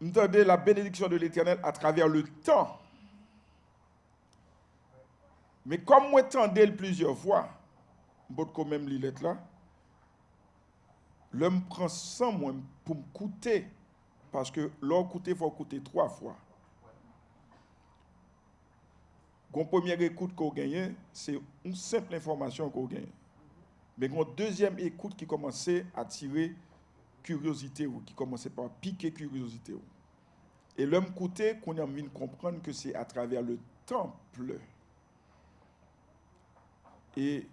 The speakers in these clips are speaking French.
Entendez la bénédiction de l'Éternel à travers le temps. Mais comme moi entendais plusieurs fois, je peux quand même lire là. L'homme prend 100 moi pour me coûter. Parce que l'or coûter, il faut coûter 3 fois. La première écoute qu'on gagne, c'est une simple information qu'on gagne. Mais la deuxième écoute qui commençait à tirer curiosité, ou qui commençait par piquer curiosité. Et l'homme coûté, qu'on a envie de comprendre que c'est à travers le temple. Et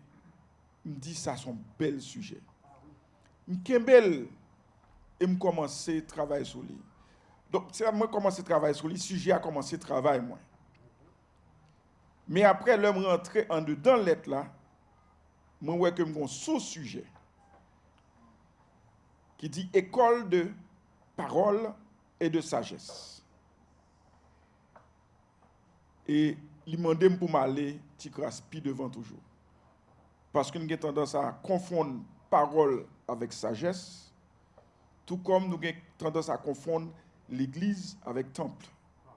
il me dit ça, c'est un bel sujet. Je suis et je commence à travailler sur lui. Donc, c'est là que je commence à travailler sur lui, le sujet a commencé à travailler, moi. Mais après, l'homme rentré en dedans de lettre là, moi, vois que j'ai un sous-sujet qui dit école de parole et de sagesse. Et il m'a demandé pour m'aller, petit craspi devant toujours. Parce que nous avons tendance à confondre parole avec sagesse, tout comme nous avons tendance à confondre l'église avec temple,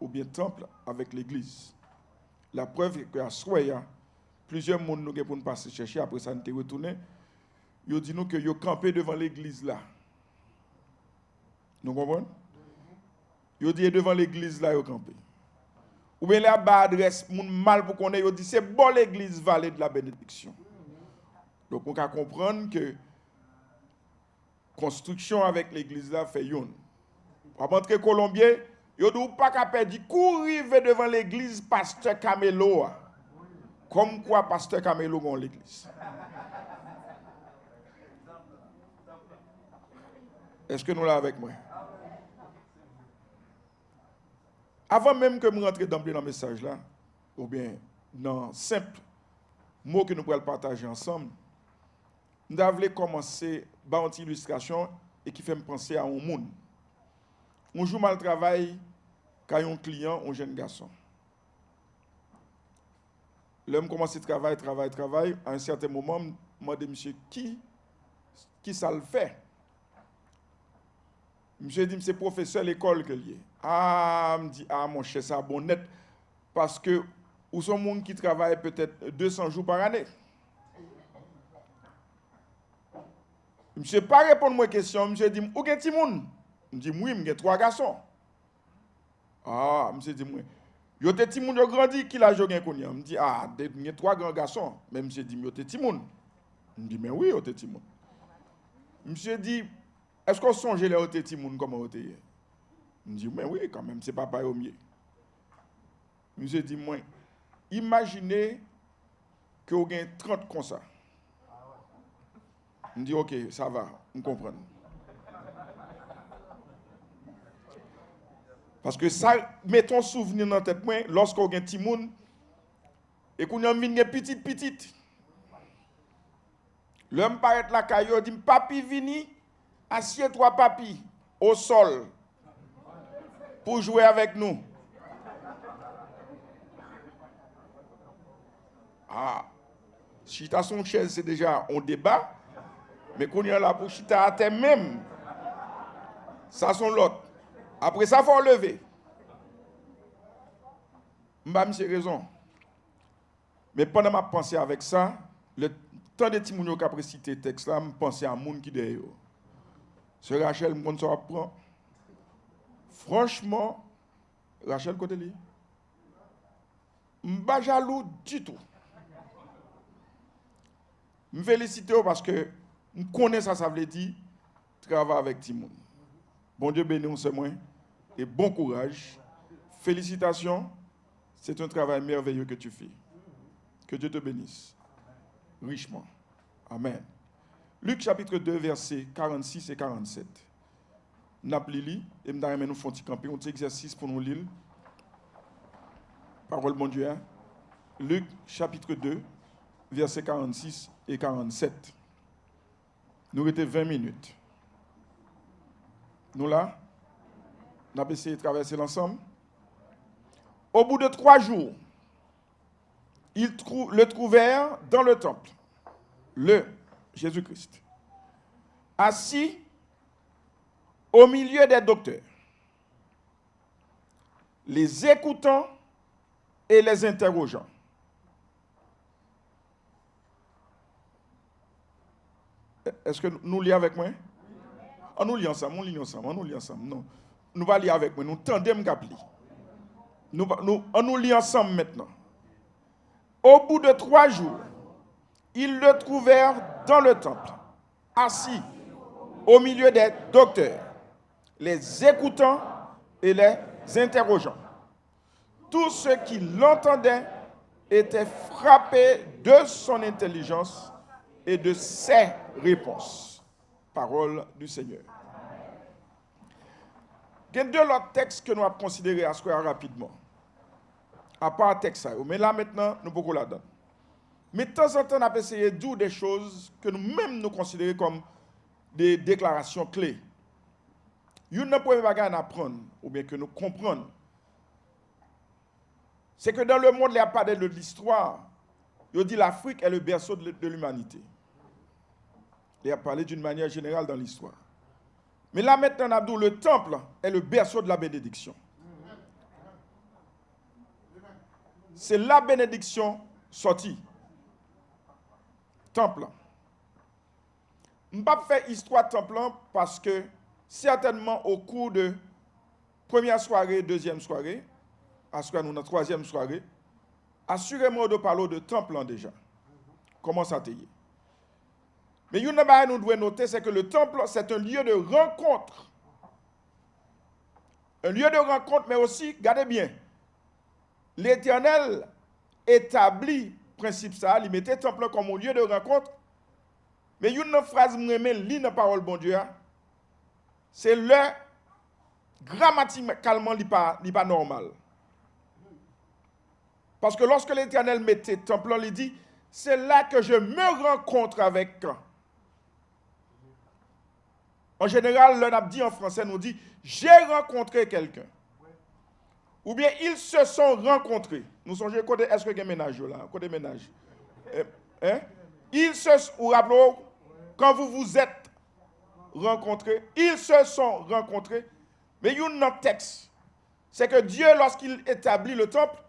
ou bien temple avec l'église. La preuve est qu'à Soya, plusieurs monde nous avons passer chercher, après ça nous sommes retournés, ils dit nous que ils campé devant l'église là. Nous comprenons? Ils dit devant l'église là, ils campé. Ou bien là bas adresse moun mal pour connaître, ils dit c'est bon l'église vallée de la bénédiction. Donc on peut comprendre que construction avec l'église là fait yon. Pour rentrer Colombien, yo dou pas capable di courir devant l'église pasteur Camelo. Comme quoi pasteur Camelo dans l'église. Est-ce que nous là avec moi? Avant même que je rentre d'emblée dans le message là, ou bien dans simple mot que nous pourrons partager ensemble, nous avons commencé par une illustration et qui fait me penser à un monde. Un jour, mal travail, quand un client, un jeune garçon. L'homme commence à travailler. À un certain moment, je me dis, monsieur, qui ça le fait? Monsieur dit, c'est professeur à l'école que lié. Ah, me dit, ah, mon cher, ça bon net. Parce que, ou sont gens qui travaillent peut-être 200 jours par année. Monsieur pas répondre à ma question, monsieur dit, où est-ce que monde? Je dis, oui, j'ai 3 garçons. Ah, monsieur dit, moi, yo te ti moun yo grandi, qui l'a joué konya? Me dit, ah, j'ai 3 grands garçons. Mais monsieur dit, yo te ti moun. Me dit, mais oui, yo te ti moun. Monsieur dit, est-ce qu'on songe les yo te ti moun comment yo te? Me dit, mais oui, quand même, c'est papa au mieux. Monsieur dit, moi, imaginez que vous avez 30 comme ça. Je dis, ok, ça va, on comprend. Parce que ça, mettons souvenir dans la tête, lorsqu'on a un petit monde, et qu'on a une petite. L'homme paraît la caillou, dit, papi vini, assieds-toi papi, au sol, pour jouer avec nous. Ah, chita son chaise, c'est déjà un débat. Mais qu'on y a là pour chita à terre même, ça sont l'autre. Après ça, il faut lever. M'ba m'sais raison. Mais pendant ma pensée avec ça, le temps de Timounio qui a cité texte là, je pensais à moun qui derrière. C'est Rachel, m'konn ça apprend. Franchement, Rachel côté li. M'ba jaloux du tout. Me félicite parce que je connais ça veut dire travailler avec Timoun. Bon Dieu bénisse c'est moi et bon courage. Félicitations, c'est un travail merveilleux que tu fais. Que Dieu te bénisse richement. Amen. Luc chapitre 2 versets 46 et 47. N'appelez-li et nous font camper un petit exercice pour nous lire. Parole bon Dieu. Hein? Luc chapitre 2 versets 46 et 47. Nous restait 20 minutes. Nous là, nous avons essayé de traverser l'ensemble. Au bout de 3 jours, ils le trouvèrent dans le temple, le Jésus-Christ, assis au milieu des docteurs, les écoutant et les interrogeant. Est-ce que nous lisons avec moi? Nous lisons ensemble, Non. Nous allons lire avec moi, nous tendons à lire. Nous lisons ensemble maintenant. Au bout de 3 jours, ils le trouvèrent dans le temple, assis au milieu des docteurs, les écoutant et les interrogeant. Tous ceux qui l'entendaient étaient frappés de son intelligence et de ses réponses. Parole du Seigneur. Il y a 2 autres textes que nous allons considérer à ce rapidement. À part texte, mais là maintenant, nous pouvons la donner. Mais de temps en temps, on a essayé de dire des choses que nous-mêmes nous considérons comme des déclarations clés. Une des premières choses à apprendre, ou bien que nous comprenons, c'est que dans le monde, il n'y a pas de l'histoire. Il dit l'Afrique est le berceau de l'humanité. Il a parlé d'une manière générale dans l'histoire. Mais là maintenant, Abdou, le temple est le berceau de la bénédiction. C'est la bénédiction sortie. Temple. Je ne vais pas faire histoire temple parce que certainement au cours de première soirée, deuxième soirée, à ce que nous, notre troisième soirée, assurément de parler de temple déjà. Comment ça t'est? Mais une chose que nous devons noter, c'est que le temple, c'est un lieu de rencontre. Un lieu de rencontre, mais aussi, regardez bien, l'Éternel établit principe ça, il mettait le temple comme un lieu de rencontre. Mais une phrase que je lis dans la parole de bon Dieu, c'est le grammaticalement, il n'est pas normal. Parce que lorsque l'Éternel mettait le temple, il dit, c'est là que je me rencontre avec. En général, l'on a dit en français, nous dit, j'ai rencontré quelqu'un. Ou bien, ils se sont rencontrés. Nous songez, est-ce qu'il y a un ménage là? Côté ménage. Ils se, ou rappelez-vous, quand vous vous êtes rencontrés, ils se sont rencontrés. Mais il y a un autre texte. C'est que Dieu, lorsqu'il établit le temple,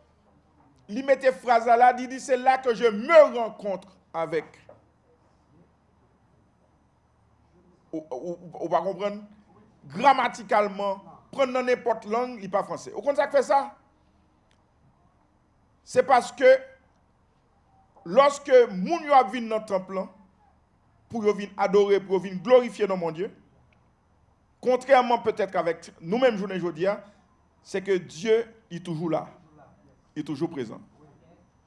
il mettait phrase là, il dit, c'est là que je me rencontre avec. On va comprendre? Grammaticalement, prendre dans n'importe langue, il n'est pas français. Au contraire, fait ça? C'est parce que lorsque moun yo a vinn dans le temple, pour venir adorer, pour venir glorifier dans mon Dieu, contrairement peut-être qu'avec nous-mêmes journée aujourd'hui, c'est que Dieu est toujours là. Il est toujours présent.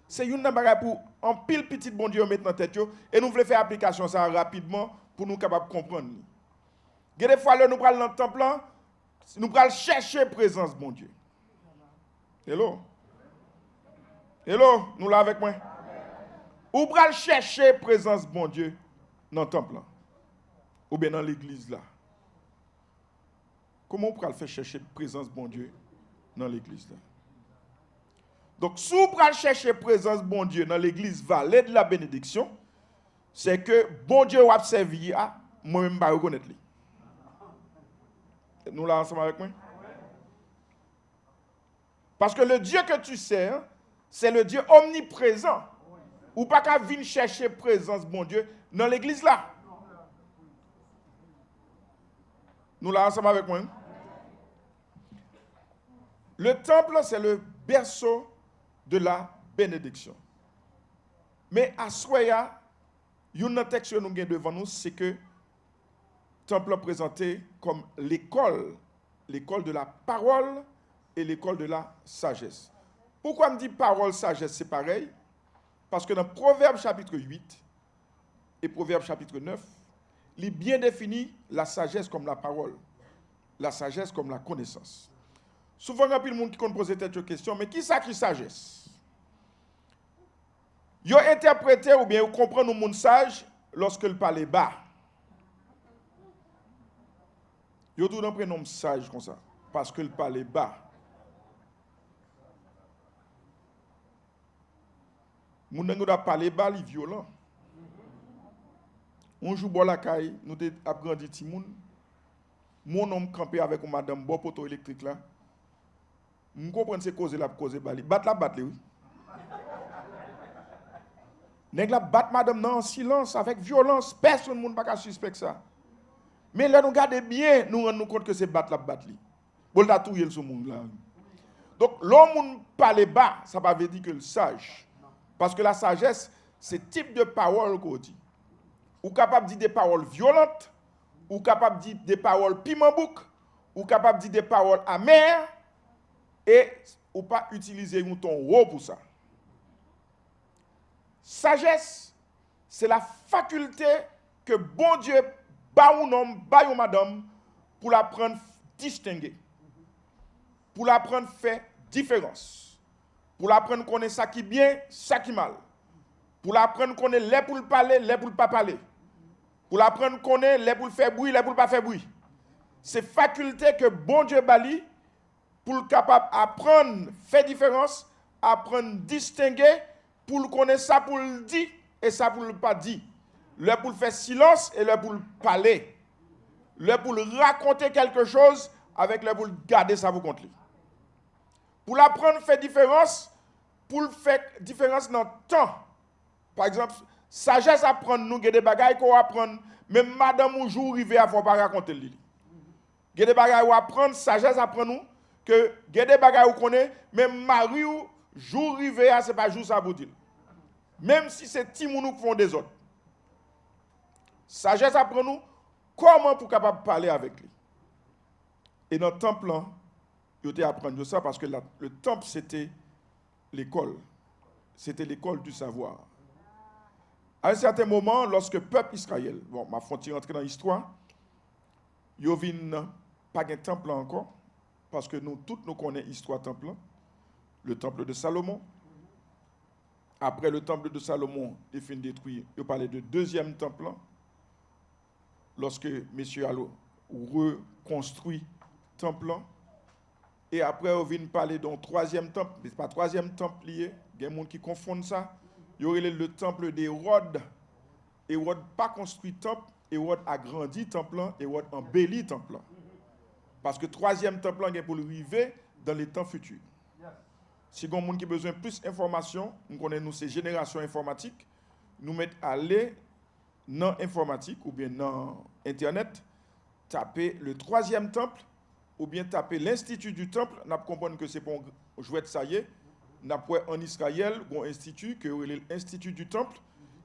C'est une bagaille pour en pile petit bon Dieu mettre dans tête et nous voulons faire application ça rapidement pour nous capables de comprendre. Il y a des fois là nous prenons dans le temple, nous prenons chercher présence bon Dieu. Hello. Hello, nous là avec moi. Ou prenons chercher présence bon Dieu dans le temple ou bien dans l'église là. Comment on peut faire chercher présence bon Dieu dans l'église là? Donc, si vous prenez chercher présence bon Dieu dans l'église vallée de la bénédiction, c'est que bon Dieu va servir, moi-même, je vais reconnaître. Nous là ensemble avec moi? Parce que le Dieu que tu sers, c'est le Dieu omniprésent. Ou pas qu'à venir chercher présence bon Dieu dans l'église là. Nous là ensemble avec moi? Le temple, c'est le berceau de la bénédiction. Mais à Soya, il y a un texte que nous avons devant nous, c'est que le temple est présenté comme l'école de la parole et l'école de la sagesse. Pourquoi me dit parole, sagesse, c'est pareil? Parce que dans Proverbe chapitre 8 et Proverbe chapitre 9, il est bien défini la sagesse comme la parole, la sagesse comme la connaissance. Souvent, il y a plus de monde qui pose cette question, mais qui ça qui sagesse? Ils ont interprété ou bien ils comprennent le monde sage lorsque il parle bas. Ils ont tout un prénom sage comme ça, parce qu'il parle bas. Moun nan doit parler bas, il violent. On joue bon la caille, nous avons grandi ti moun. Mon homme campé avec une madame bon poteau électrique là. Je comprends c'est cause la cause bali. Bat la bat oui. Nèg la bat madame non en silence avec violence, personne ne pas suspect ça. Mais là nous regarder bien, nous rendre compte que c'est bat la bat li. Bon la touyer sur monde là. Donc l'homme parle bas, ça pas veut dire que le sage. Parce que la sagesse, c'est type de parole qu'on dit. Ou capable de dire des paroles violentes, ou capable de dire des paroles piment bouc, ou capable de dire des paroles amères, et ou pas utiliser un ton haut pour ça. Sagesse, c'est la faculté que bon Dieu bat un homme, bat une madame, pour l'apprendre distinguer, pour l'apprendre faire différence, pour l'apprendre connaître ça qui bien, ça qui mal, pour l'apprendre connaître les pour le parler, les pour le pas parler, pour l'apprendre connaître les pour le faire bruit, les pour le pas faire bruit. C'est faculté que bon Dieu bali pour le capable apprendre faire différence, apprendre distinguer, pour le connaître ça pour le dire et ça pour le pas dire. Le pour le faire silence et le pour le parler. Le pour le raconter quelque chose avec le pour le garder ça pour compte lui. Pour l'apprendre faire différence, pour le faire différence dans le temps. Par exemple, sagesse apprendre nous des bagages qu'on apprendre même madame ou jour rivé à faut pas raconter lui. Des bagages ou apprendre sagesse apprendre nous que des bagages ou connaît même mari ou jour rivé à c'est pas jour ça pour dire. Même si c'est timounou qui font des autres. Sagesse apprend nous comment pour capable parler avec lui. Et dans le temple, il faut apprendre ça parce que le temple, c'était l'école. C'était l'école du savoir. À un certain moment, lorsque le peuple Israël, bon, ma frontière rentrer dans l'histoire, il n'y a pas de temple encore, parce que nous, tous nous connaissons l'histoire temple, le temple de Salomon. Après le temple de Salomon est fini détruit, il parlait de deuxième temple. Lorsque messieurs a reconstruit le temple. Et après, on vient parler d'un troisième temple. Mais ce n'est pas troisième temple lié. Il y a des gens qui confondent ça. Il y aurait le temple d'Hérode. Hérode n'a pas construit le temple. Hérode a grandi le temple. Hérode a embelli le temple. Parce que le troisième temple est pour le arriver dans les temps futurs. Si il y a des gens qui ont besoin de plus d'informations, nous connaissons ces générations informatiques, nous mettons à aller dans l'informatique ou bien dans Internet, taper le troisième temple ou bien taper l'institut du temple. Nous comprenons que c'est pour jouer de ça y est. Nous avons en Israël un institut, que l'institut du temple,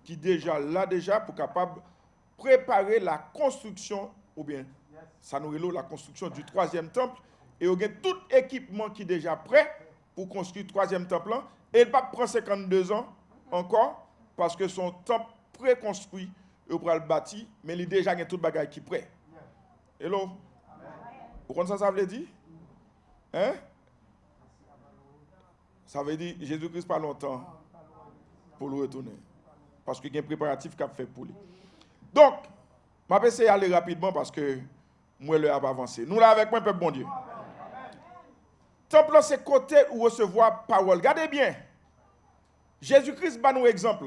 qui déjà là déjà pour capable préparer la construction ou bien ça nous la construction du troisième temple et il y a tout équipement qui est déjà prêt pour construire le troisième temple. Et il ne va pas prendre 52 ans encore parce que son temple préconstruit, il va le bâtir, mais il a déjà tout le bagage qui est prêt. Hello? Vous comprenez ça veut dire? Hein? Ça veut dire Jésus-Christ pas longtemps pour le retourner. Parce qu'il y a un préparatif qu'il a fait pour lui. Donc, je vais essayer d'aller rapidement parce que moi, le a avancé. Nous là avec moi, peuple bon Dieu. Temple, c'est côté où recevoir parole. Regardez bien. Jésus-Christ bat nous exemple.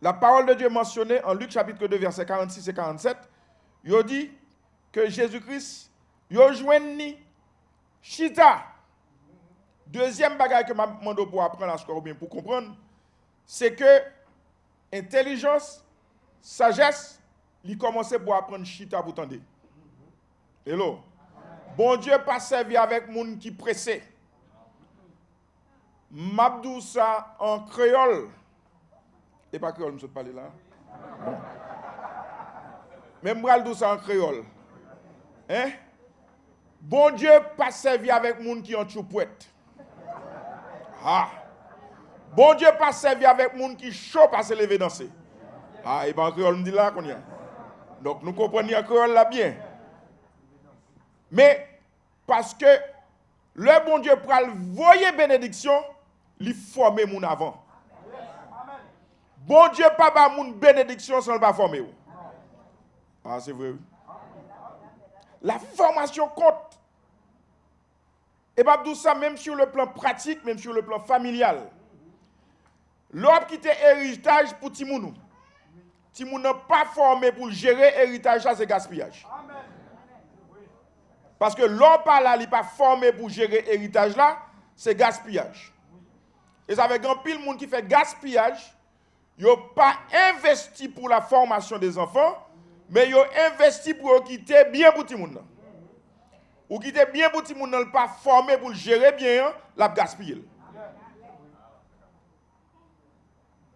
La parole de Dieu mentionnée en Luc chapitre 2, versets 46 et 47, il dit que Jésus-Christ, il a joint Chita. Deuxième bagage que je demande pour apprendre à ce qu'on bien pour comprendre, c'est que intelligence, sagesse, il commençait pour apprendre Chita pour tendre. Hello. Bon Dieu pas servi avec moun qui pressé. M'abdou ça en créole. Et pas créole, je parle là. Bon. Même m'abdou ça en créole. Hein? Bon Dieu pas servi avec moun qui en choupouette. Ah. Bon Dieu pas servi avec moun qui chaud pas se lever danser. Ah, et pas en créole me dit là qu'on y a. Donc nous comprenons en créole là bien. Mais parce que le bon Dieu pral voyer bénédiction, il former moun avant. Bon Dieu pas ba moun bénédiction sans pas former. Ah, c'est vrai. La formation compte. Et pas tout ça même sur le plan pratique, même sur le plan familial. L'homme qui était héritage pour Timounou. Timounou n'a pas formé pour gérer héritage, ça c'est gaspillage. Parce que l'homme pas là, il n'est pas formé pour gérer l'héritage là, c'est gaspillage. Et ça fait grand pile monde qui fait gaspillage, ils n'ont pas investi pour la formation des enfants, mais ils ont investi pour quitter bien pour tout le monde. Ou quitter bien pour tout le monde, pas formé pour le gérer bien, la gaspiller.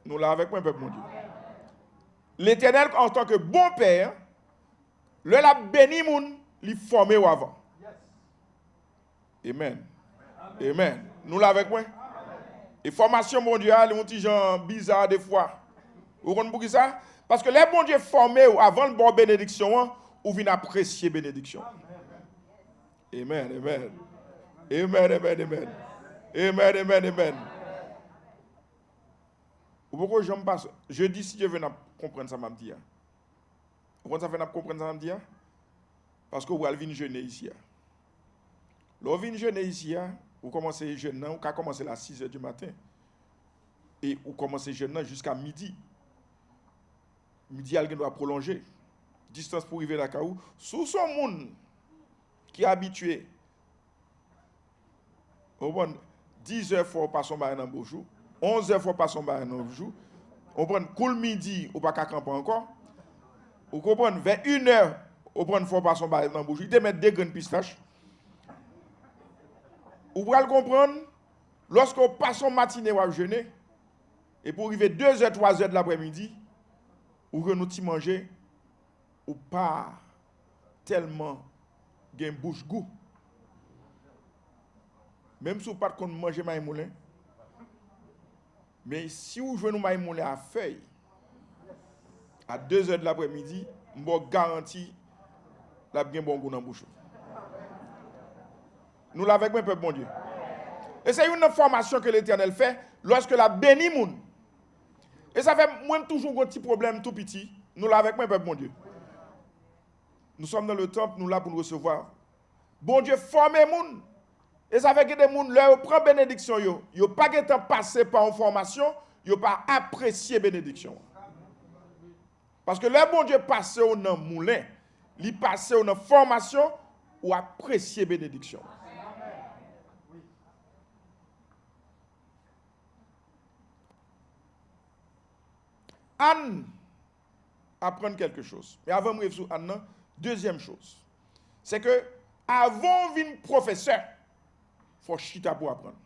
Nous là avec moi, peuple mon Dieu. L'Éternel, en tant que bon père, le la béni moun, li formé ou avant. Amen. Amen. Nous là avec moi. Et formation mondiale, un petit genre bizarre des fois. Vous comprenez pour ça? Parce que les bon Dieu formés avant le bon bénédiction, ou viennent apprécier bénédiction. Amen, amen. Amen, amen, amen. Amen, amen, amen. Pourquoi je me passe? Je dis si Dieu veut comprendre ça, m'a dit. Pourquoi ça fait comprendre ça, m'a dit? Parce que vous allez venir jeûner ici. Lorsque vous venez jeûner ici, vous commencez jeûner, vous commencez à 6h du matin. Et vous commencez jeûner jusqu'à midi. Midi, elle doit prolonger. Distance pour arriver à la Kaou. Sous son monde qui est habitué, 10 heures faut passer par un beau jour, 11 heures faut passer par un beau jour. On prend cool midi, ou pas qu'à camper encore. Vous comprenez, vers 1 heure, on prend faut passer par un beau jour. Il te met des graines pistaches. Vous pouvez le comprendre, lorsqu'on passe en matinée ou à jeûner, et pour arriver 2 heures, 3 heures de l'après-midi, ou que nous t'y manger, ou pas tellement gain bouche goût. Même si vous pas de manger maï moulin, mais si vous jouez nous maï moulin à feuille, à 2 heures de l'après-midi, je garantis la bien bon goût dans la bouche. Nous l'avons avec peuple bon Dieu. Et c'est une formation que l'Éternel fait lorsque la béni moun. Et ça fait moi toujours un petit problème tout petit. Nous l'avons avec peuple bon Dieu. Nous sommes dans le temple, nous là pour nous recevoir. Bon Dieu forme moun. Et ça fait que des moun leur prend bénédiction yo pas de temps passé par une formation, yo pas apprécié bénédiction. Parce que le bon Dieu passe au nan moulin, li passe au nan formation ou apprécier bénédiction. Anne apprendre quelque chose. Mais avant de revenir sur Anne, deuxième chose, c'est que avant de venir professeur, il faut chita pour apprendre.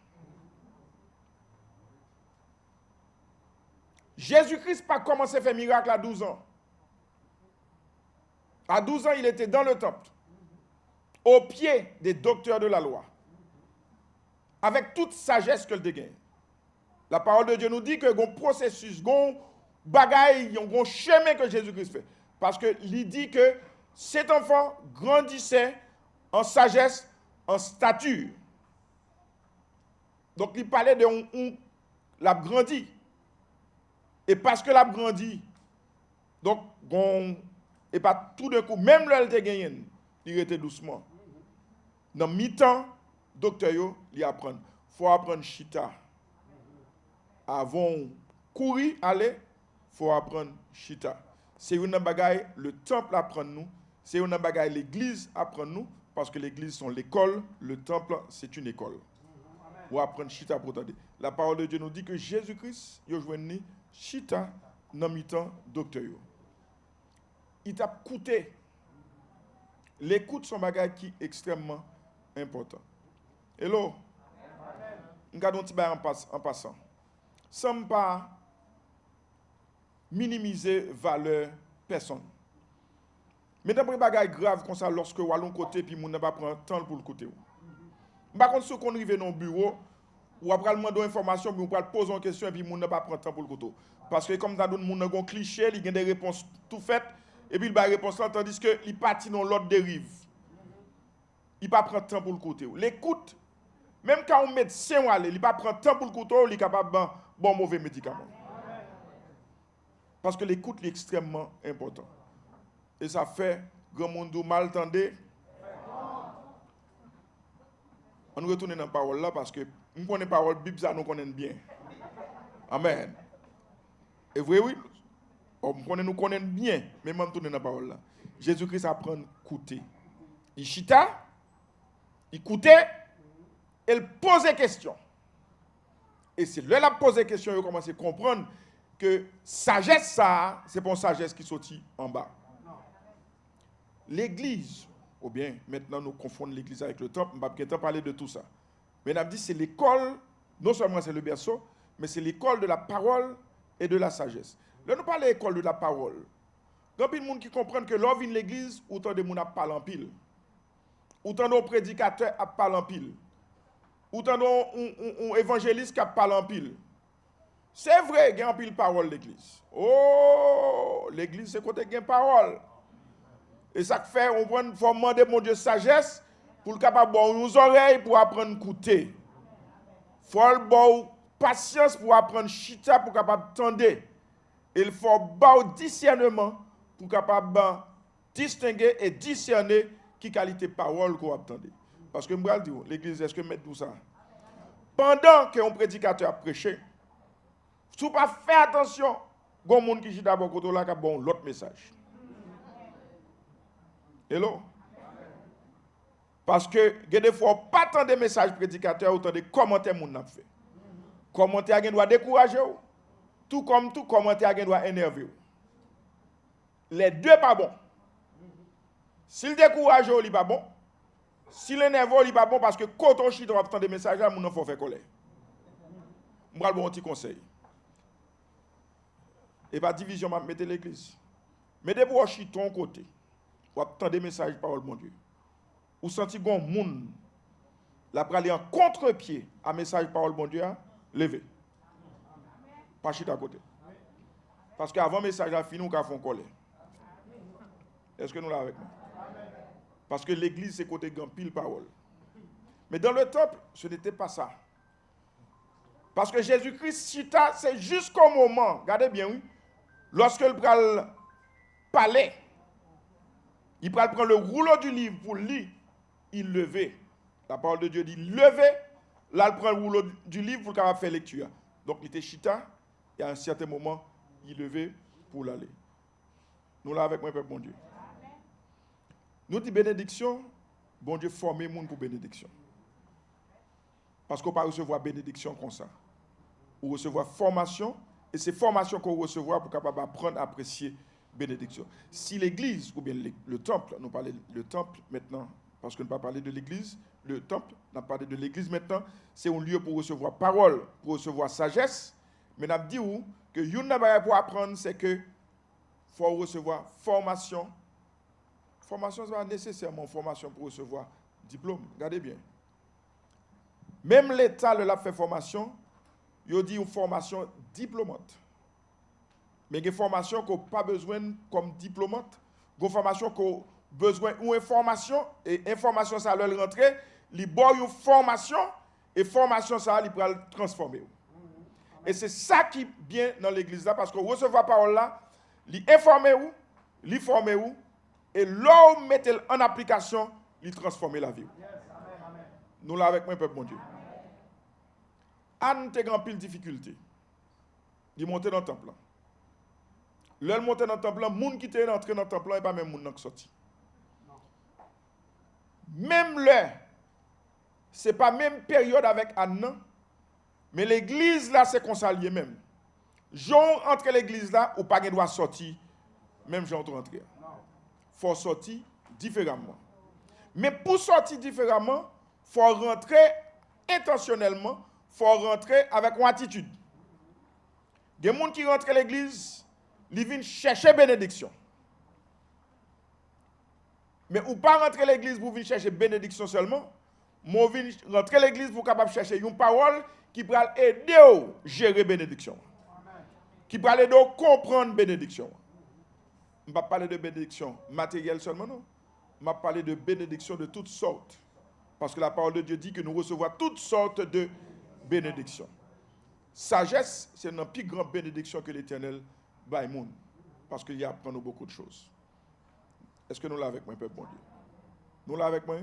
Jésus-Christ n'a pas commencé à faire miracle à 12 ans. À 12 ans, il était dans le temple, au pied des docteurs de la loi, avec toute sagesse que le dégaine. La parole de Dieu nous dit que il y a un processus, il y a un bagaille, il y a un chemin que Jésus-Christ fait. Parce qu'il dit que cet enfant grandissait en sagesse, en stature. Donc, il parlait de l'a grandi. Et parce que l'a grandi, donc, et pas tout d'un coup, même là, il était gagné, il était doucement. Dans mi-temps, docteur, il apprend. Il faut apprendre chita. Avant courir, aller, il faut apprendre chita. C'est une bagaille, le temple apprend nous. C'est une bagaille, l'église apprend nous. Parce que l'église sont l'école, le temple, c'est une école. Ou apprendre chita pour t'aider. La parole de Dieu nous dit que Jésus-Christ, il a joué chita dans mi-temps docteur. Il t'a coûté. L'écoute sont bagaille qui est extrêmement important. Hello. Nous regardons un petit peu en passant. Sans pas minimiser valeur personne. Mais d'après bagaille grave comme ça lorsque vous allez côté puis moun n'a pas prendre temps pour le côté. Par contre si on arrive dans le bureau ou après demander information puis on peut poser une question et puis moun n'a pas prendre temps pour le côté. Parce que comme dans d'autres moun a un cliché, il y a des réponses tout faites et puis il va réponse là tandis que il parti dans l'autre dérive. Il pas prendre temps pour le côté. L'écoute même quand un médecin aller, il pas prendre temps pour le côté, il est capable de bon mauvais médicament. Parce que l'écoute est extrêmement important. Et ça fait grand monde mal tendé. On retourne dans la parole là parce que nous connaissons la parole Bible, ça nous connaissons bien. Amen. Et vrai, oui, nous connaissons bien, mais même tourner dans la parole là. Jésus-Christ apprend à écouter. Il chita, écoutait, elle posait question. Et c'est là qu'elle posait question, elle commence à comprendre que sagesse, ça, c'est pas une sagesse qui sortit en bas. L'église, ou bien maintenant nous confondons l'église avec le temple, je ne vais pas parler de tout ça. Mais on a dit c'est l'école, non seulement c'est le berceau, mais c'est l'école de la parole et de la sagesse. Là, nous parlons de l'école de la parole. Il y a des gens qui comprennent que l'on vient de l'église, autant de gens parlent en pile. Autant de prédicateurs parlent en pile. Autant de évangélistes parlent en pile. C'est vrai, il y a un pile parole l'église. Oh, l'église, c'est côté qu'il y a parole. Et ça fait, on faut demander mon Dieu sagesse pour le capable de nos oreilles pour apprendre à écouter. Il faut avoir patience pour apprendre chita pour capable tendre. Il faut avoir discernement pour capable distinguer et discerner qui qualité parole qu'on attend. Parce que je vais dire, l'église, est-ce que mettre tout ça? Pendant qu'un prédicateur a prêché, si vous ne faites pas attention, il y a des gens qui sont d'abord côté là qui ont l'autre message. Hello? Parce que des fois, pas tant de messages prédicateurs, autant de commentaires qu'on a fait. Commentaires qui doit décourager, tout comme tout commentaire qui doit énerver. Les deux pas bon. S'il décourage, il n'est pas bon. S'il énerve, il n'est pas bon parce que quand on chie dans des messages, il faut faire colère. Je vais vous donner un petit conseil. Et pas division, je vais mettre l'église. Mais dès que vous chie ton côté, vous attendez des messages par le bon Dieu. Vous sentez que les gens la aller en contre-pied à message par le bon Dieu, levez. Pas chie à côté. Parce qu'avant le message a fini, on a fait colère. Est-ce que nous l'avons avec nous? Parce que l'église, c'est côté grand pile parole. Mais dans le temple, ce n'était pas ça. Parce que Jésus-Christ cita, c'est jusqu'au moment, regardez bien, oui, lorsque le pral parlait, il pral prendre le rouleau du livre pour lire, il levait. La parole de Dieu dit levez, là il prend le rouleau du livre pour qu'il faire lecture. Donc il était chita, et à un certain moment, il levait pour l'aller. Nous là avec moi, peuple bon Dieu. Nous disons bénédiction, bon Dieu former les gens pour bénédiction. Parce qu'on ne peut pas recevoir bénédiction comme ça. Ou recevoir formation, et c'est formation qu'on recevra pour capable apprendre à apprécier bénédiction. Si l'église, ou bien le temple, nous parlons le temple maintenant, parce qu'on ne peut pas parler de l'église, le temple, on a parlé de l'église maintenant, c'est un lieu pour recevoir parole, pour recevoir sagesse, mais on a dit que une chose pour apprendre, c'est que faut recevoir formation. Formation, ce n'est pas nécessairement formation pour recevoir diplôme. Regardez bien. Même l'État l'a fait formation, il dit une formation diplômante. Mais il y a une formation qu'on n'a pas besoin comme diplômante. Il y a une formation qu'on a besoin ou information, et information, ça va rentrer, il boit une formation, et formation, ça va le transformer. Et c'est ça qui est bien dans l'église là, parce qu'on recevoir la parole là, l'informer ou, l'informer ou, et là où mettez en application, il transforme la vie. Nous là avec moi, peuple, mon Dieu. Anne te grand pile difficulté. Il monte dans le temple. L'elle monte dans le temple, les gens qui étaient entrés dans le temple, et pas même les gens qui sont sortis. Même là, ce n'est pas la même période avec Anne, mais l'église là, c'est qu'on s'allie même. Jean entre l'église là, ou pas qu'il doit sortir, même Jean rentre. Il faut sortir différemment. Mais pour sortir différemment, il faut rentrer intentionnellement, il faut rentrer avec une attitude. Il y a des gens qui rentrent à l'église, ils viennent chercher bénédiction. Mais ou pas rentrer à l'église pour venir chercher bénédiction seulement, mais venir rentrer à l'église pour capable chercher une parole qui peut aider à gérer bénédiction. Qui peut aider à comprendre bénédiction. Je ne vais pas parler de bénédiction matérielle seulement, non. Je vais parler de bénédiction de toutes sortes. Parce que la parole de Dieu dit que nous recevons toutes sortes de bénédictions. Sagesse, c'est une plus grande bénédiction que l'Éternel baille monde. Parce qu'il y a apprend beaucoup de choses. Est-ce que nous l'avons avec moi, peuple bon Dieu? Nous l'avons avec moi?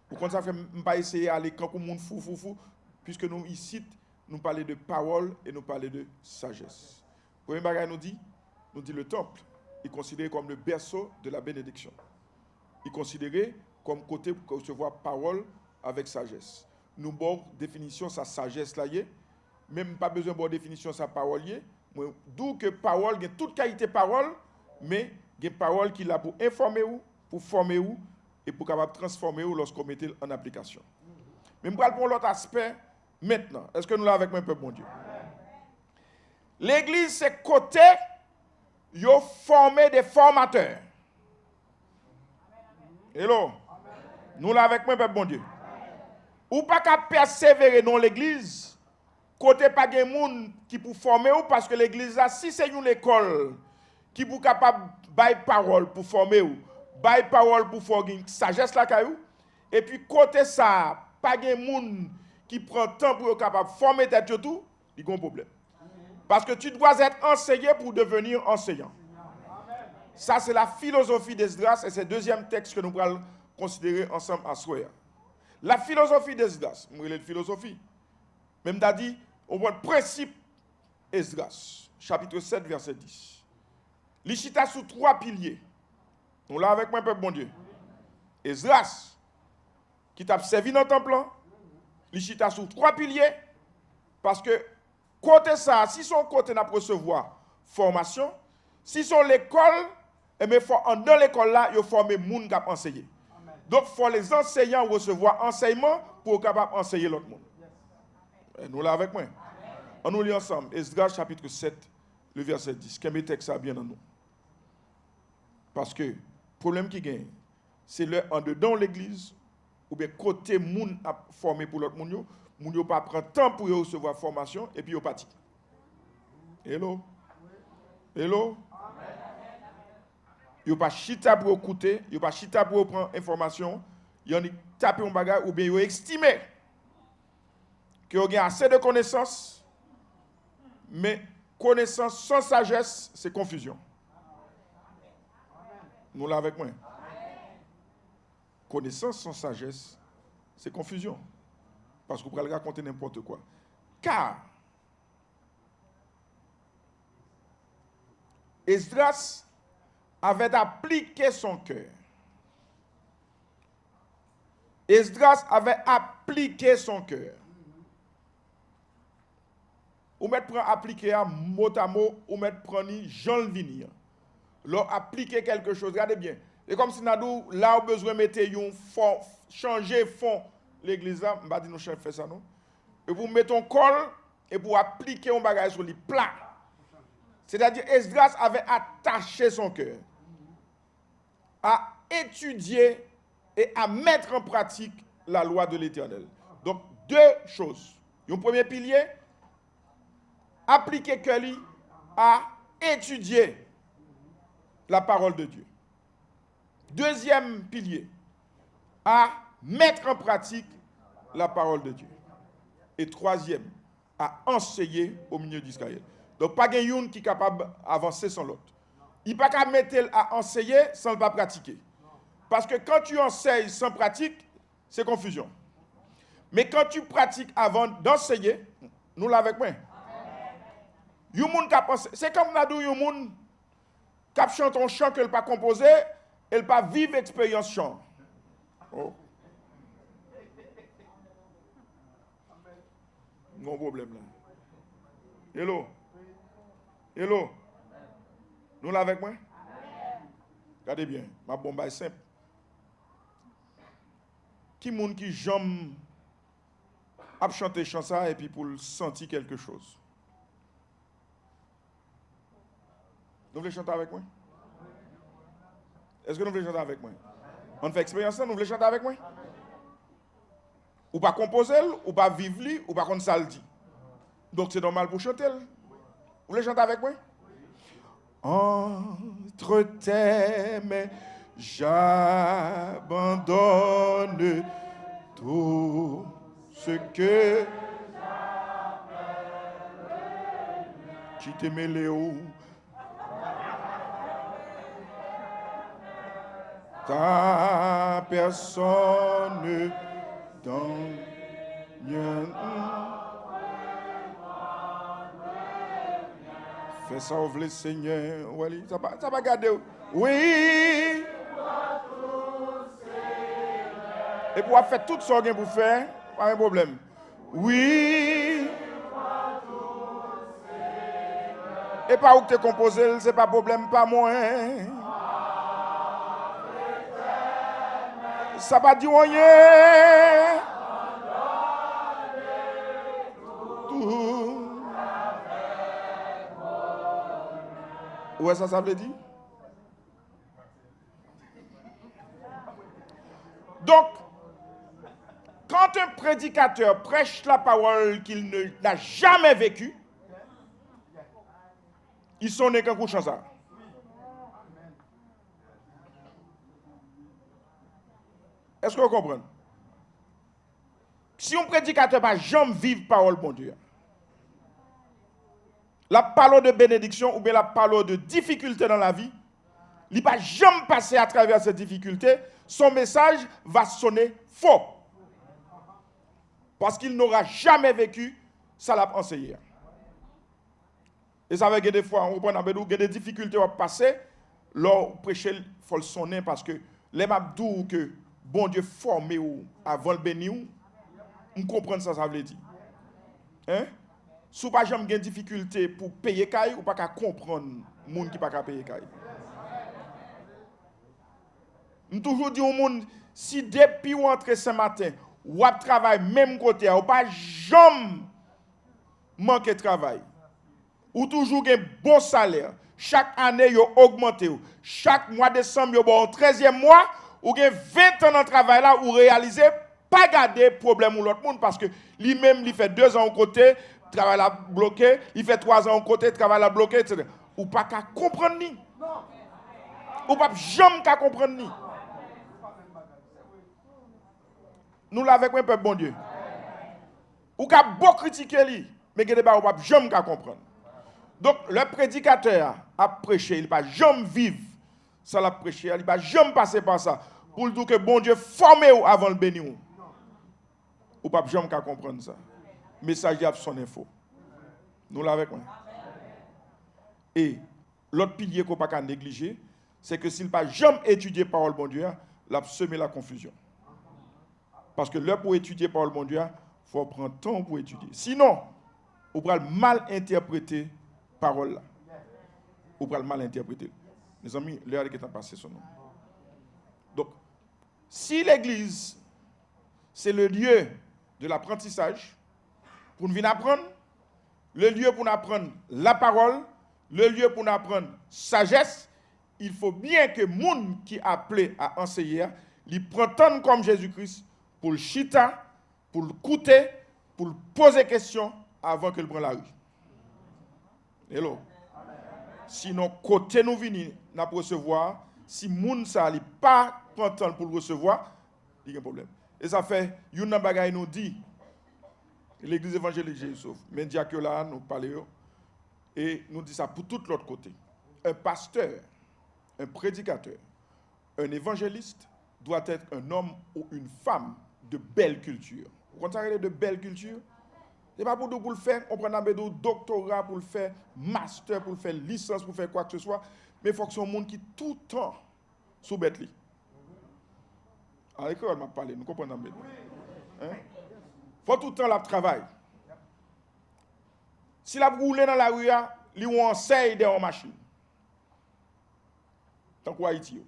Pourquoi ça fait pas essayer d'aller quand le monde fou, puisque nous ici, nous parlons de parole et nous parlons de sagesse. Premier bagage nous dit le temple est considéré comme le berceau de la bénédiction. Il est considéré comme côté pour recevoir parole avec sagesse. Nous avons définition sa sagesse là, même pas besoin de définition sa parole. D'où que parole, il y a toute qualité parole, mais il y a parole qui est là pour informer ou, pour former ou, et pour capable transformer ou lorsqu'on mette en application. Mais je vais prendre l'autre aspect maintenant. Est-ce que nous l'avons avec moi, peuple bon Dieu? L'église, c'est côté, ils ont formé des formateurs. Hello? Nous l'avons avec moi, peuple bon Dieu. Ou pas qu'à persévérer dans l'église, côté pas de monde qui pour former ou parce que l'église là, si c'est une école qui pour capable bailler parole pour former ou, bailler parole pour faire une sagesse là caillou, et puis côté ça, pas de monde qui prend temps pour être capable de former tête tout, il y a un problème. Parce que tu dois être enseigné pour devenir enseignant. Ça, c'est la philosophie d'Esdras et c'est le deuxième texte que nous allons considérer ensemble à soir. La philosophie d'Esdras, je vais philosophie. Même t'as dit, on voit le principe Esdras, chapitre 7, verset 10. L'Ichita sous 3 piliers. Nous là avec moi, peuple bon Dieu. Esdras, qui t'a servi dans le temple, l'Ichita sous 3 piliers, parce que côté ça, si son côté n'a pas recevoir formation, si son l'école, et bien dans l'école là, il faut former les gens qui ont enseigné. Donc, il faut les enseignants recevoir enseignement pour capable enseigner l'autre monde. Nous là avec moi. On nous lit ensemble. Esdras chapitre 7, le verset 10. Quel texte ça bien dans nous? Parce que le problème qui gagne, c'est le en dedans l'église, ou bien côté moun a formé pour l'autre monde, moun yo pas prendre temps pour recevoir formation et puis yo parti. Hello? Hello? Yo pas chita pour écouter, yo pas chita pour prendre information, yo ni taper un bagage ou bien yo estimer que yo a assez de connaissances, mais connaissance sans sagesse, c'est confusion. Nous là avec moi. Connaissance sans sagesse, c'est confusion. Parce que vous pouvez raconter n'importe quoi. Car Esdras avait appliqué son cœur. Esdras avait appliqué son cœur. Ou mettre prendre appliquer à mot à mot, ou mettre prendre Jean le venir. Leur appliquer quelque chose, regardez bien. Et comme si nous là où besoin de mettre un fond, changer fond l'église là, on va dire nous chef fait ça non. Et vous mettez un col et pour appliquer un bagage sur le plat. C'est-à-dire Esdras avait attaché son cœur à étudier et à mettre en pratique la loi de l'Éternel. Donc deux choses. Un premier pilier, appliquer cœur à étudier la parole de Dieu. Deuxième pilier, à mettre en pratique la parole de Dieu. Et troisième, à enseigner au milieu d'Israël. Donc, pas quelqu'un qui est capable d'avancer sans l'autre. Il n'y a pas qu'à mettre à enseigner sans ne pas pratiquer. Parce que quand tu enseignes sans pratique, c'est confusion. Mais quand tu pratiques avant d'enseigner, nous l'avons avec moi. C'est comme nous avons dit, moun qui chante un chant qu'elle n'a pas composé, elle n'a pas vivre l'expérience chant. Oh. Non problème là. Hello. Hello. Nous l'avons avec moi? Regardez bien, ma bombe est simple. Qui moun qui jambe a chanté chanson et puis pour sentir quelque chose? Vous voulez chanter avec moi? Est-ce que vous voulez chanter avec moi? On fait expérience, vous voulez chanter avec moi? Ou pas composer, ou pas vivre, ou pas comme ça le dit. Donc c'est normal pour chanter. Vous voulez chanter avec moi? Entre tes mains, j'abandonne tout ce que qui t'est mêlé où. Ta personne dans fais ça au le Seigneur. Ça va garder. Oui. Et pour faire tout ce que vous faire, pas un problème. Oui. Et pas où tu es composé, c'est pas problème, pas moi. Ça va dire rien. Tout. Ouais, ça veut dire? Donc, quand un prédicateur prêche la parole qu'il n'a jamais vécue, il sonne qu'un coup de ça. Est-ce que vous comprenez? Si un prédicateur n'a jamais vécu parole bon Dieu, la parole de bénédiction ou bien la parole de difficulté dans la vie, il ne va jamais passer à travers ces difficultés, son message va sonner faux. Parce qu'il n'aura jamais vécu, ça l'a enseigné. Et ça veut dire que des fois, on prend des difficultés à passer, lors prêcher, il faut le sonner parce que les mabdou que bon Dieu formé ou avant le béni, on comprend ça veut dire. Hein? Si vous n'avez jamais de difficulté pour payer caille, ou pas qu'à comprendre les gens qui ne peuvent pas payer caille. Je toujours dit au monde, si depuis vous entrez ce matin, ou à travail même côté, ou pas jamais manquer de travail, ou toujours un bon salaire, chaque année vous augmentez, chaque mois de décembre vous bon 13e mois, ou avez 20 ans dans le travail là, ou réalisez pas garder problème ou l'autre monde parce que lui-même il fait 2 ans au côté, travail là bloqué, il fait 3 ans au côté, travail là bloqué, etc. Ou pas qu'à comprendre ni. Ou pas jamais qu'à comprendre ni. Nous l'avons un peu bon Dieu. Ou qu'à beaucoup critiquer lui, mais que débat ou pas jamais qu'à comprendre. Donc le prédicateur a prêché, il ne va jamais vivre sans la prêcher, il ne va jamais passer par ça pour dire que bon Dieu formé avant le béni. Ou pas jamais qu'à comprendre ça. Message de son info. Nous l'avons. Et l'autre pilier qu'on ne peut pas négliger, c'est que s'il ne pas jamais étudier parole bon Dieu, il a semé la confusion. Parce que là, pour étudier parole bon Dieu, il faut prendre temps pour étudier. Sinon, on va mal interpréter parole là. On va mal interpréter. Mes amis, l'heure qui est passé son nom. Donc, si l'église, c'est le lieu de l'apprentissage, pour nous venir apprendre, le lieu pour nous apprendre la parole, le lieu pour nous apprendre sagesse, il faut bien que les gens qui appelé à enseigner, ils prennent comme Jésus-Christ pour le chita, pour le écouter, pour le poser des questions avant qu'il prenne la rue. Hello. Sinon, côté nous venir, nous recevoir, si les gens ne pas content pour le recevoir, il y a un problème. Et ça fait, une bagaille nous dit, l'église évangélique Jésus, mais que là, nous parlons, et nous dit ça pour tout l'autre côté. Un pasteur, un prédicateur, un évangéliste doit être un homme ou une femme de belle culture. Vous comprenez de belle culture? Ce n'est pas pour le faire, on prend un doctorat pour le faire, master pour le faire, licence pour faire quoi que ce soit, mais il faut que ce soit un monde qui tout le temps sous bête. À l'école, on m'a parlé, nous comprenons bien. Il faut tout le temps la travail. Si la roule dans la rue, il y a un enseigne dans la machine. Tant qu'à Haïti.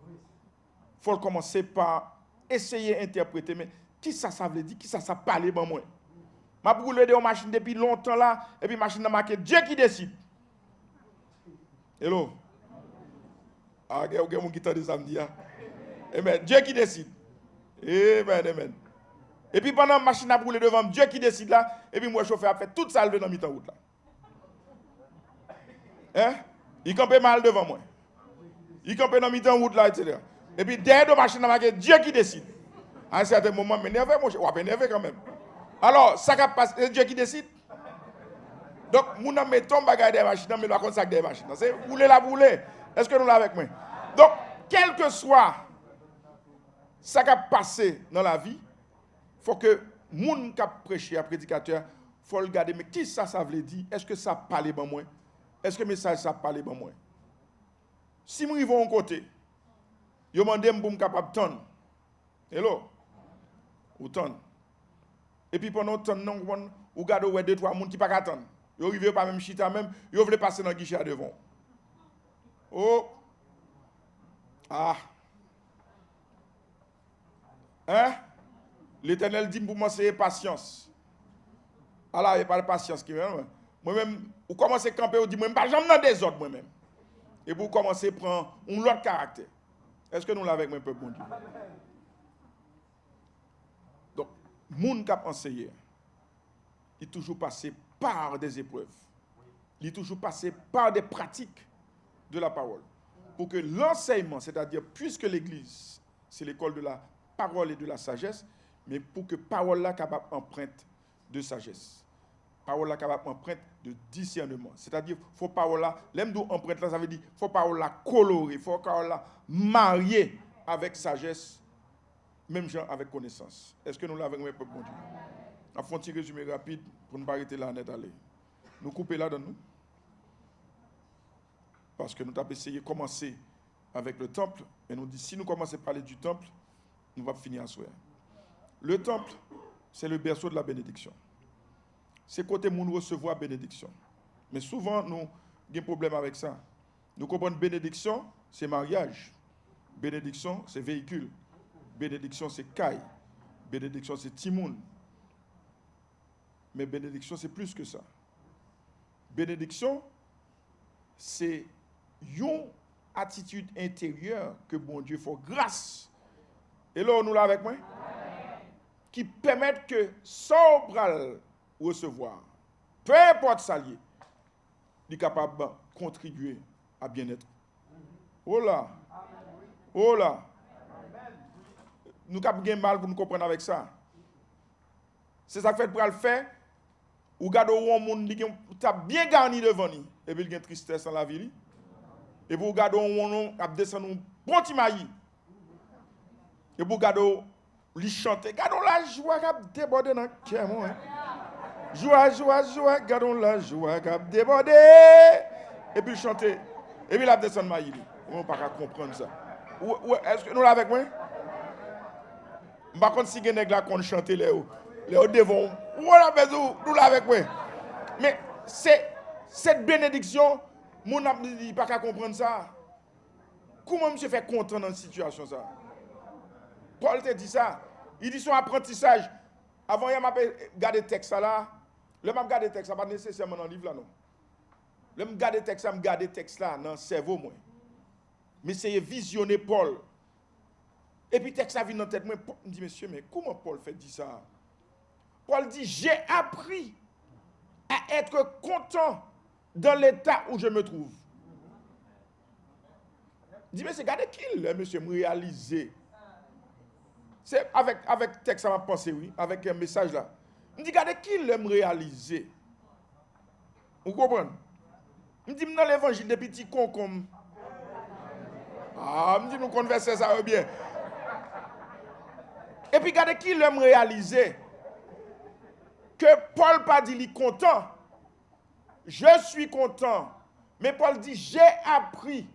Il faut commencer par essayer d'interpréter, mais qui ça veut dire, qui ça parle ben moi. Ma roule dans la machine depuis longtemps là, et puis la machine a marqué Dieu qui décide. Hello? Ah, il y a quelqu'un qui t'a dit samedi. Amen. Dieu qui décide. Amen, amen. Et puis pendant la machine a brûlé devant Dieu qui décide là, et puis moi, le chauffeur a fait toute ça dans mi-temps route là. Hein? Il campait mal devant moi. Il campait dans mi-temps route là, etc. Et puis derrière la machine a marqué Dieu qui décide. À un certain moment, m'énervé, moi, je suis énervé quand même. Alors, ça va passer, Dieu qui décide. Donc, nous n'avons pas ton bagage des machines, mais nous avons ça des machines. C'est rouler la bouler. Est-ce que nous l'avons avec moi? Donc, quel que soit ça qui a passé dans la vie, il faut que les gens qui prêché à prédicateur, il faut regarder, mais qui ça veut dire? Est-ce que ça parle bon moi? Est-ce que le message ça parle bon moi? Si nous vivons à côté, ils m'ont demandé pour me capable de tendre. Hello? Autant. Et puis pendant temps, non, ou gade ouais 2-3 personnes qui pas attendre. Ils arrivent pas même chita même, ils veulent passer dans le guichet devant. Oh. Ah. Hein? L'Éternel dit pour moi c'est patience. Alors, il n'y a pas de patience qui vient. Moi-même, vous commencez à camper, vous dites, moi, je ne vais pas jamais dans des autres moi-même. Et vous commencez à prendre un autre caractère. Est-ce que nous l'avons avec mon peuple, bon Dieu? Donc, les gens qui ont enseigné, ils sont toujours passés par des épreuves. Ils sont toujours passés par des pratiques de la parole. Pour que l'enseignement, c'est-à-dire, puisque l'Église, c'est l'école de la parole et de la sagesse, mais pour que la parole là capable empreinte de sagesse. Parole là capable empreinte de discernement. C'est-à-dire, faut parole là, l'aime d'où empreinte là, ça veut dire, faut parole là colorer, faut parole là marier avec sagesse, même genre avec connaissance. Est-ce que nous l'avons avec mon Dieu? On fait un petit résumé rapide pour ne pas arrêter là net aller. Nous couper là dans nous. Parce que nous avons essayé de commencer avec le temple, et nous dit si nous commençons à parler du temple, nous allons finir à soir. Le temple, c'est le berceau de la bénédiction. C'est côté où nous recevons la bénédiction. Mais souvent, nous avons des problèmes avec ça. Nous comprenons bénédiction, c'est mariage. Bénédiction, c'est véhicule. Bénédiction, c'est caille. Bénédiction, c'est timoun. Mais bénédiction, c'est plus que ça. Bénédiction, c'est une attitude intérieure que bon Dieu fait grâce. Et là, nous l'avons avec moi? Qui permettent que sans bral recevoir, peu importe ça lié, il est capable de contribuer à bien-être. Oh là! Oh là! Nous avons bien mal pour nous comprendre avec ça. C'est ça que fait pour le faire. Ou gado un monde qui a bien garni devant lui, et puis il y a une tristesse dans la vie. Et pour gado un monde qui a descendu un bon petit maïs. Et pour gado lui chanter, gado la joie qui a débordé dans le cœur. Joie, gado la joie qui a débordé. Et puis chanter. Et puis il a descendu maïs. On ne peut pas comprendre ça. Est-ce que nous l'avons avec moi? Je ne sais pas si vous avez chanté les hauts devant. Voilà, nous l'avons avec moi. Mais cette bénédiction, mon n'a pas qu'à comprendre ça. Comment je fais content dans une situation ça? Paul te dit ça. Il dit son apprentissage. Avant, il m'a gardé le texte là. Le m'a gardé le texte, ça pas nécessairement dans le livre là non. Le m'a gardé le texte, ça m'a gardé le texte là dans le cerveau moi. Mais c'est visionner Paul. Et puis le texte ça vient dans la tête moi. Je me dis monsieur, mais comment Paul fait dire ça? Paul dit, j'ai appris à être content dans l'état où je me trouve. Il dit, mais c'est regardez qui là, monsieur, me réaliser. C'est avec texte, ça m'a pensé, oui, avec un message là. Il dit, regardez qui là, me réaliser. Vous comprenez? Il dit, dans l'évangile, des petits cons comme. Ah, il dit, nous conversons ça bien. Et puis, regardez qui là, me réaliser. Que Paul pas dit, il est content. Je suis content. Mais Paul dit, j'ai appris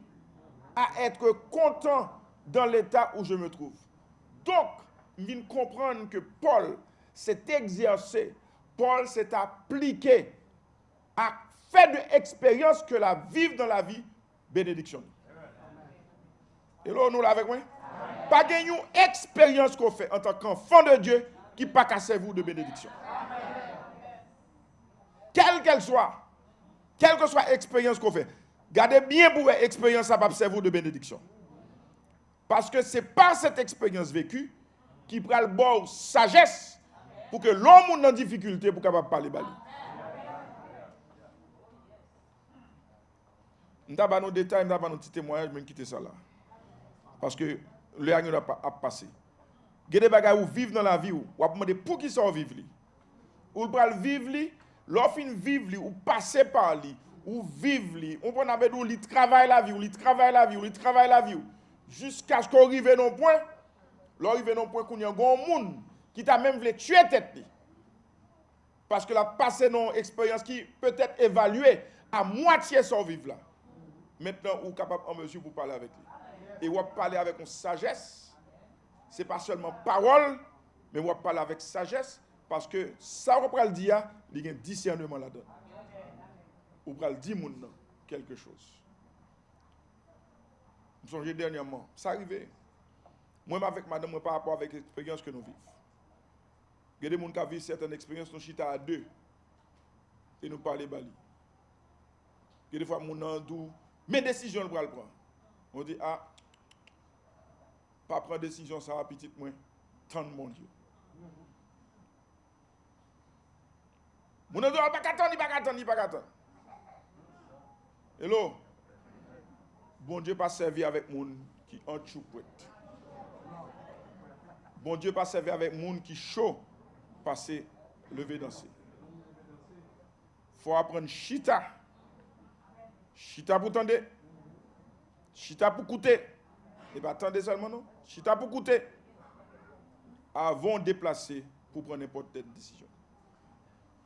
à être content dans l'état où je me trouve. Donc, il vient comprendre que Paul s'est exercé, Paul s'est appliqué à faire de l'expérience que la vivre dans la vie, bénédiction. Et là, nous l'avons avec moi? Pas gagner une expérience qu'on fait en tant qu'enfant de Dieu qui n'a pas qu'à servir de bénédiction. Quelle qu'elle soit, quelle que soit l'expérience qu'on fait, gardez bien pour l'expérience à servir de bénédiction. Parce que c'est par cette expérience vécue qui prend le bord sagesse pour que l'homme est en difficulté pour capable parler bali. Je ne vais pas nos détails, je ne vais pas nos petits témoignages, mais je vais quitter ça là. Parce que le année a passé. Il y a des bagages où vivre dans la vie, ou à demander pour qui ça vivre. Ou pour vivre, l'offre vivre, ou passer par lui, ou vivre, on peut avoir dit, il travaille la vie, ou il travaille la vie, ou il travaille la vie. Jusqu'à ce qu'on arrive à un point, l'arrive à un point qu'on y a un grand monde qui t'a même voulu tuer tête. Parce que la passé dans une expérience qui peut être évaluée à moitié son vivre là. Maintenant, on est capable en mesure pour parler avec lui. Et on va parler avec une sagesse. Ce n'est pas seulement parole, Mais on va parler avec sagesse parce que ça, on va le dire, il y a un discernement là-dedans. On va le dire quelque chose. Je me souviens dernièrement, ça arrivait. Moi, avec madame, moi, par rapport avec l'expérience que nous vivons. Il y a des gens qui vivent certaines expériences, nous chita à deux. Et nous parlons bali. Il y a des fois, nous avons mes décisions, nous le prendre. On dit, ah, pas prendre décision, ça va petit moins. Tant de mon Dieu. Nous avons dit, il pas attendre. Hello? Bon Dieu pas servi avec gens qui en choupouette. Bon Dieu pas servi avec gens qui chaud, passer, lever, danser. Faut apprendre chita. Chita pour tendre. Chita pour écouter. Et pas attendre seulement non. Chita pour écouter. Avant de déplacer pour prendre n'importe quelle décision.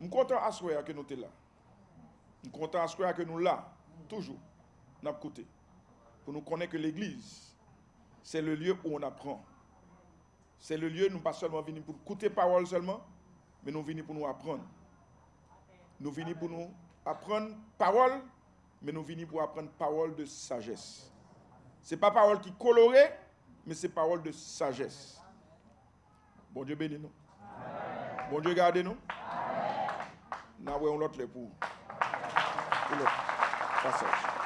Je suis content à ce que nous sommes là. Je suis content à ce que nous sommes là. Toujours. Nous côté. Pour nous connaître que l'église, c'est le lieu où on apprend. C'est le lieu où nous pas seulement venir pour écouter parole seulement, mais nous venons pour nous apprendre. Nous venons pour nous apprendre parole, mais nous venons pour apprendre parole de sagesse. Ce n'est pas parole qui colorée, mais c'est parole de sagesse. Bon Dieu bénis nous. Amen. Bon Dieu gardez nous. Nous avons l'autre pour l'autre passage.